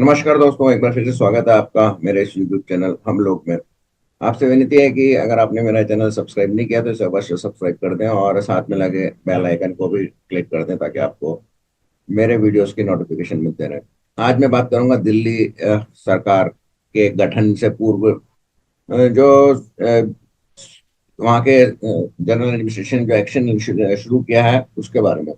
नमस्कार दोस्तों, एक बार फिर से स्वागत है आपका मेरे इस यूट्यूब चैनल हम लोग में। आपसे विनती है कि अगर आपने मेरा चैनल सब्सक्राइब नहीं किया तो इसे अवश्य सब्सक्राइब कर दें और साथ में लगे बेल आइकन को भी क्लिक कर दें ताकि आपको मेरे वीडियोस की नोटिफिकेशन मिलते रहे। आज मैं बात करूंगा दिल्ली सरकार के गठन से पूर्व जो वहाँ के जनरल एडमिनिस्ट्रेशन जो एक्शन शुरू किया है उसके बारे में।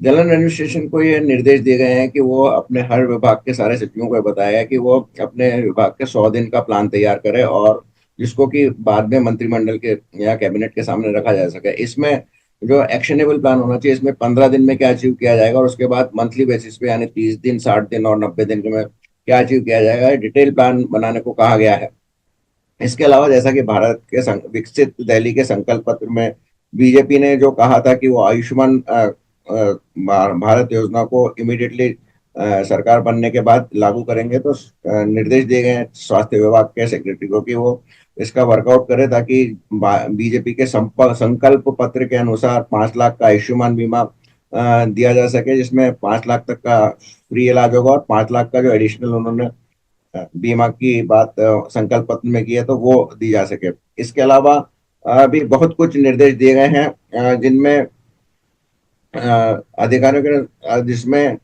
जनरल एडमिनिस्ट्रेशन को ये निर्देश दिए गए हैं कि वो अपने हर विभाग के सारे सचिवों को बताया है कि वो अपने विभाग के 100 दिन का प्लान तैयार करे और जिसको कि बाद में मंत्रिमंडल के या कैबिनेट के सामने रखा जा सके। इसमें जो एक्शनेबल प्लान होना चाहिए, इसमें 15 दिन में क्या अचीव किया जाएगा और उसके बाद मंथली बेसिस पे यानी 30 दिन, 60 दिन और 90 दिन में क्या अचीव किया जाएगा, डिटेल प्लान बनाने को कहा गया है। इसके अलावा जैसा कि भारत के विकसित दिल्ली के संकल्प पत्र में बीजेपी ने जो कहा था कि वो आयुष्मान भारत योजना को इमीडिएटली सरकार बनने के बाद लागू करेंगे, तो निर्देश दिए गए हैं स्वास्थ्य विभाग के सेक्रेटरी को कि वो इसका वर्कआउट करे ताकि बीजेपी के संकल्प पत्र के अनुसार 5 लाख का आयुष्मान बीमा दिया जा सके, जिसमें 5 लाख तक का फ्री इलाज होगा और 5 लाख का जो एडिशनल उन्होंने बीमा की बात संकल्प पत्र में की है तो वो दी जा सके। इसके अलावा भी बहुत कुछ निर्देश दिए गए हैं जिनमें अधिकारियों के जिसमें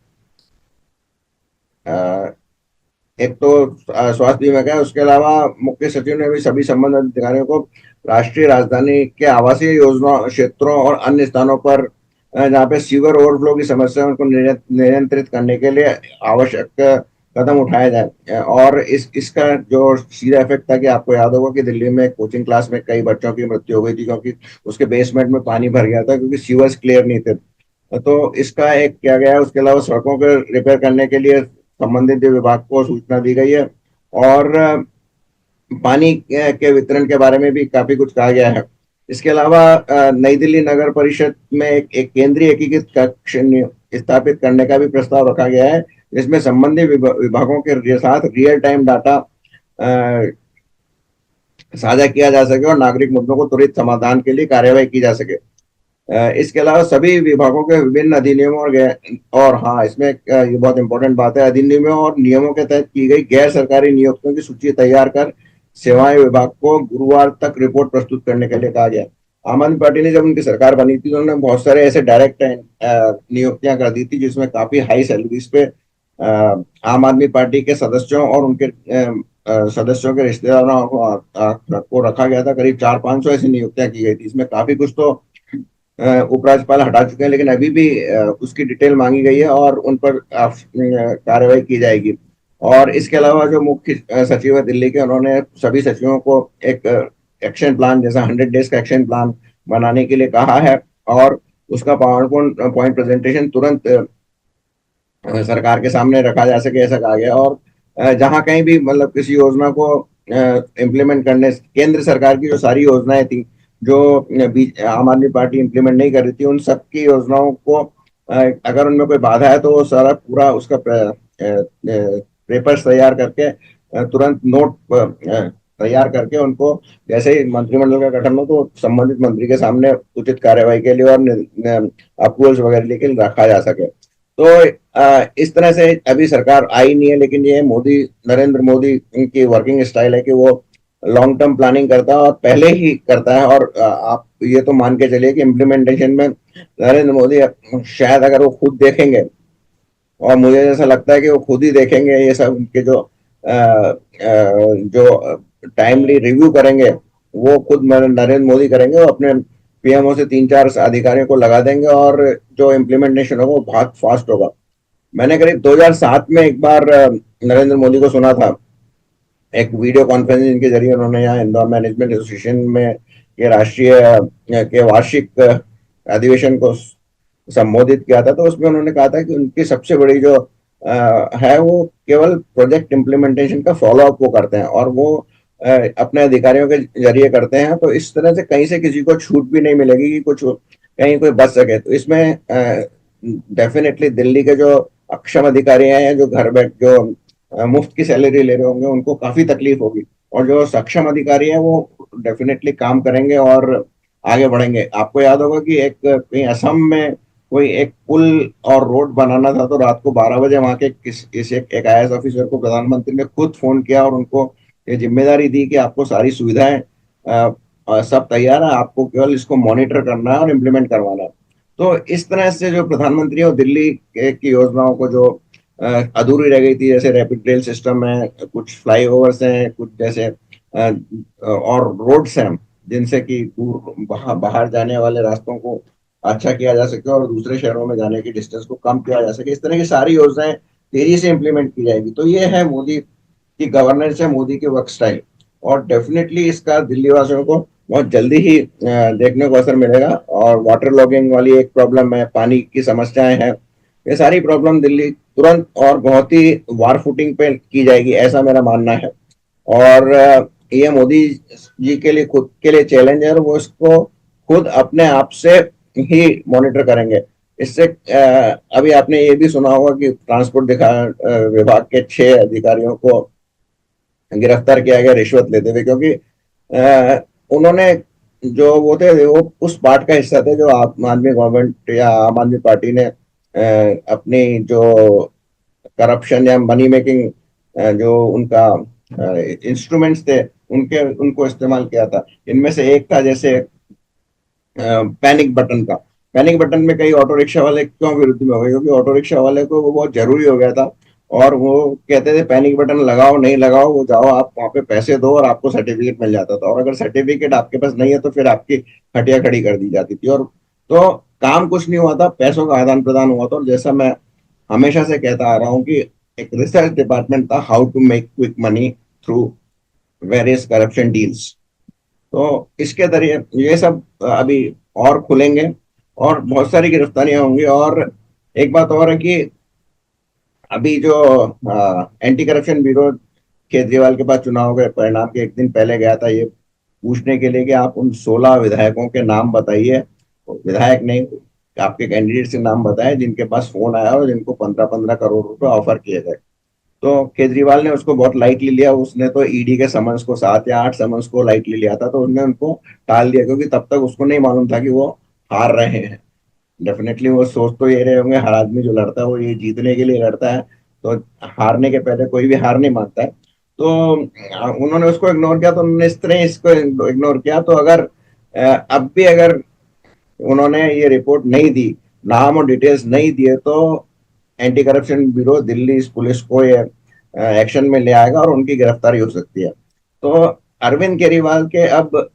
अ, एक तो स्वास्थ्य बीमा का है। उसके अलावा मुख्य सचिव ने भी सभी संबंधित अधिकारियों को राष्ट्रीय राजधानी के आवासीय योजना क्षेत्रों और अन्य स्थानों पर जहाँ पे सीवर ओवरफ्लो की समस्या है, उनको नियंत्रित करने के लिए आवश्यक कदम उठाया जाए। और इसका जो सीधा इफेक्ट था कि आपको याद होगा कि दिल्ली में कोचिंग क्लास में कई बच्चों की मृत्यु हो गई थी क्योंकि उसके बेसमेंट में पानी भर गया था क्योंकि सीवर्स क्लियर नहीं थे। तो इसका एक किया गया है। उसके अलावा सड़कों के रिपेयर करने के लिए संबंधित विभाग को सूचना दी गई है और पानी के वितरण के बारे में भी काफी कुछ कहा गया है। इसके अलावा नई दिल्ली नगर परिषद में एक केंद्रीय एकीकृत कक्ष स्थापित करने का भी प्रस्ताव रखा गया है, जिसमें संबंधित विभागों के साथ रियल टाइम डाटा साझा किया जा सके और नागरिक मुद्दों को त्वरित समाधान के लिए कार्यवाही की जा सके। इसके अलावा सभी विभागों के विभिन्न अधिनियमों और हाँ, इसमें ये बहुत इंपॉर्टेंट बात है, अधिनियमों और नियमों के तहत की गई गैर सरकारी नियोक्तियों की सूची तैयार कर सेवाएं विभाग को गुरुवार तक रिपोर्ट प्रस्तुत करने के लिए कहा गया। आम आदमी पार्टी ने जब उनकी सरकार बनी थी तो उन्होंने बहुत सारे ऐसे डायरेक्ट नियुक्तियां कर दी थी जिसमें काफी हाई सैलरीज पे आम आदमी पार्टी के सदस्यों और उनके सदस्यों के रिश्तेदारों को रखा गया था। करीब 400-500 ऐसी नियुक्तियां की गई थी। इसमें काफी कुछ तो उपराज्यपाल हटा चुके हैं, लेकिन अभी भी उसकी डिटेल मांगी गई है और उन पर कार्रवाई की जाएगी। और इसके अलावा जो मुख्य सचिव है दिल्ली के, उन्होंने सभी सचिवों को एक एक्शन प्लान जैसा 100 डेज का एक्शन प्लान बनाने के लिए कहा है और उसका पावर पॉइंट प्रेजेंटेशन तुरंत सरकार के सामने रखा जा सके, ऐसा कहा गया। और जहां कहीं भी मतलब किसी योजना को इम्प्लीमेंट करने, केंद्र सरकार की जो सारी योजनाएं थी जो आम आदमी पार्टी इम्प्लीमेंट नहीं कर रही थी, उन सब की योजनाओं को अगर उनमें कोई बाधा है तो वो सारा पूरा उसका पेपर्स तैयार करके तुरंत नोट तैयार करके उनको जैसे ही मंत्रिमंडल का गठन हो तो संबंधित मंत्री के सामने उचित कार्यवाही के लिए और अप्रूवल्स वगैरह लेके रखा जा सके। तो इस तरह से अभी सरकार आई नहीं है, लेकिन ये नरेंद्र मोदी की वर्किंग स्टाइल है कि वो लॉन्ग टर्म प्लानिंग करता है और पहले ही करता है। और आप ये तो मान के चलिए कि इम्प्लीमेंटेशन में नरेंद्र मोदी शायद अगर वो खुद देखेंगे, और मुझे जैसा लगता है कि वो खुद ही देखेंगे ये सब उनके जो टाइमली रिव्यू करेंगे वो खुद नरेंद्र मोदी करेंगे। वो अपने पीएमओ से 3-4 अधिकारियों को लगा देंगे और जो इम्प्लीमेंटेशन होगा वो बहुत फास्ट होगा। मैंने करीब 2007 में एक बार नरेंद्र मोदी को सुना था, एक वीडियो कॉन्फ्रेंसिंग के जरिए उन्होंने यहाँ इंदौर मैनेजमेंट एसोसिएशन में के राष्ट्रीय के वार्षिक अधिवेशन को संबोधित किया था। तो उसमें उन्होंने कहा था कि उनकी सबसे बड़ी जो है वो केवल प्रोजेक्ट इम्प्लीमेंटेशन का फॉलो अप वो करते हैं और वो अपने अधिकारियों के जरिए करते हैं। तो इस तरह से कहीं से किसी को छूट भी नहीं मिलेगी कि कुछ कहीं कोई बच सके। तो इसमें डेफिनेटली दिल्ली के जो अक्षम अधिकारी हैं, जो घर बैठ जो मुफ्त की सैलरी ले रहे होंगे, उनको काफी तकलीफ होगी। और जो सक्षम अधिकारी हैं वो डेफिनेटली काम करेंगे और आगे बढ़ेंगे। आपको याद होगा कि एक कहीं असम में कोई एक पुल और रोड बनाना था, तो रात को 12 बजे वहां के एक आईएएस ऑफिसर को प्रधानमंत्री ने खुद फोन किया और उनको ये जिम्मेदारी दी कि आपको सारी सुविधाएं सब तैयार है, आपको केवल इसको मॉनिटर करना है और इम्प्लीमेंट करवाना है। तो इस तरह से जो प्रधानमंत्री और दिल्ली की योजनाओं को जो अधूरी रह गई थी, जैसे रैपिड रेल सिस्टम है, कुछ फ्लाईओवर्स हैं, कुछ जैसे और रोड्स हैं जिनसे कि दूर बाहर बाहर जाने वाले रास्तों को अच्छा किया जा सके और दूसरे शहरों में जाने की डिस्टेंस को कम किया जा सके, इस तरह की सारी योजनाएं तेजी से इंप्लीमेंट की जाएगी। तो ये है मोदी की गवर्नेंस, है मोदी की वर्क स्टाइल। और डेफिनेटली इसका दिल्ली वासियों को बहुत जल्दी ही देखने को असर मिलेगा। और वाटर लॉगिंग वाली एक प्रॉब्लम है, पानी की समस्याएं हैं, ये सारी प्रॉब्लम दिल्ली तुरंत और बहुत ही वार फुटिंग पे की जाएगी, ऐसा मेरा मानना है। और ये मोदी जी के लिए खुद के लिए चैलेंज है, और वो इसको खुद अपने आप से ही मॉनिटर करेंगे। इससे अभी आपने ये भी सुना होगा कि ट्रांसपोर्ट विभाग के 6 अधिकारियों को गिरफ्तार किया गया रिश्वत लेते हुए, क्योंकि उन्होंने जो वो थे वो उस पार्ट का हिस्सा थे जो आम आदमी गवर्नमेंट या आम आदमी पार्टी ने अपनी जो करप्शन या मनी मेकिंग जो उनका इंस्ट्रूमेंट्स थे उनके उनको इस्तेमाल किया था। इनमें से एक था जैसे पैनिक बटन का। पैनिक बटन में कई ऑटो रिक्शा वाले क्यों विरुद्ध में हो गए, क्योंकि ऑटो रिक्शा वाले को वो बहुत जरूरी हो गया था, और वो कहते थे पैनिक बटन लगाओ नहीं लगाओ, वो जाओ आप वहां पे पैसे दो और आपको सर्टिफिकेट मिल जाता था। और अगर सर्टिफिकेट आपके पास नहीं है तो फिर आपकी हटिया खड़ी कर दी जाती थी। और तो काम कुछ नहीं हुआ था, पैसों का आदान प्रदान हुआ था। और जैसा मैं हमेशा से कहता आ रहा हूँ कि एक रिसर्च डिपार्टमेंट था, how to make quick money through various corruption deals. तो इसके जरिए ये सब अभी और खुलेंगे और बहुत सारी गिरफ्तारियां होंगी। और एक बात और है कि अभी जो एंटी करप्शन ब्यूरो केजरीवाल के पास चुनाव के परिणाम के एक दिन पहले गया था, ये पूछने के लिए कि आप उन 16 विधायकों के नाम बताइए, विधायक नहीं, आपके कैंडिडेट्स के नाम बताएं जिनके पास फोन आया और जिनको 15-15 करोड़ रुपए ऑफर किए गए। तो केजरीवाल ने उसको बहुत लाइटली लिया, उसने तो ईडी के समन्स को 7 या 8 समन्स को लाइटली लिया था, तो उसने उनको टाल दिया, क्योंकि तब तक उसको नहीं मालूम था कि वो हार रहे हैं। डेफिनेटली वो सोच तो ये रहे होंगे, हर आदमी जो लड़ता है वो ये जीतने के लिए लड़ता है, तो हारने के पहले कोई भी हार नहीं मानता है। तो उन्होंने उसको इग्नोर किया, तो उन्होंने इस तरह इसको इग्नोर किया। तो अगर अब भी अगर उन्होंने ये रिपोर्ट नहीं दी, नाम और डिटेल्स नहीं दिए, तो anti corruption bureau Delhi police को ये एक्शन में ले आएगा और उनकी गिरफ्तारी हो सकती है। तो अरविंद केजरीवाल के अब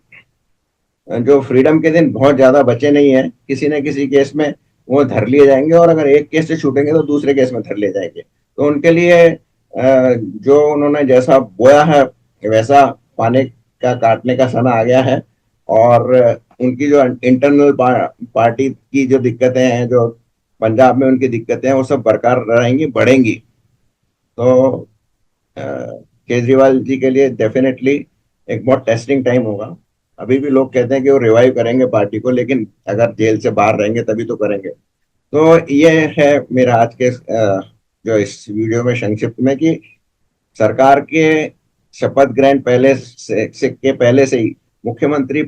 जो फ्रीडम के दिन बहुत ज्यादा बचे नहीं है, किसी न किसी केस में वो धर लिए जाएंगे, और अगर एक केस से छूटेंगे तो दूसरे केस में धर लिए जाएंगे। तो उनके लिए जो उन्होंने जैसा बोया है वैसा पाने का काटने का समय आ गया है। और उनकी जो इंटरनल पार्टी की जो दिक्कतें हैं, जो पंजाब में उनकी दिक्कतें हैं, वो सब बरकरार रहेंगी, बढ़ेंगी। तो केजरीवाल जी के लिए डेफिनेटली एक बहुत टेस्टिंग टाइम होगा। अभी भी लोग कहते हैं कि वो रिवाइव करेंगे पार्टी को, लेकिन अगर जेल से बाहर रहेंगे तभी तो करेंगे। तो ये है मेरा आज के जो इस वीडियो में संक्षिप्त में, कि सरकार के शपथ ग्रहण के पहले से ही मुख्यमंत्री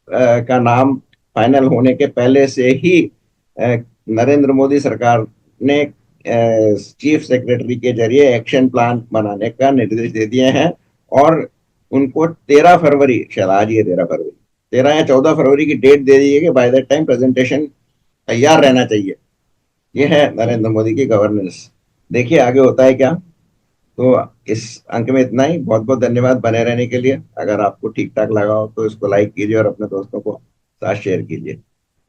का नाम फाइनल होने के पहले से ही नरेंद्र मोदी सरकार ने चीफ सेक्रेटरी के जरिए एक्शन प्लान बनाने का निर्देश दे दिए हैं। और उनको 13 फरवरी, शायद आज ही 13 फरवरी, 13 या 14 फरवरी की डेट दे दी है कि बाय दैट टाइम प्रेजेंटेशन तैयार रहना चाहिए। ये है नरेंद्र मोदी की गवर्नेंस। देखिए आगे होता है क्या। तो इस अंक में इतना ही। बहुत बहुत धन्यवाद बने रहने के लिए। अगर आपको ठीक ठाक लगा हो तो इसको लाइक कीजिए और अपने दोस्तों को साथ शेयर कीजिए।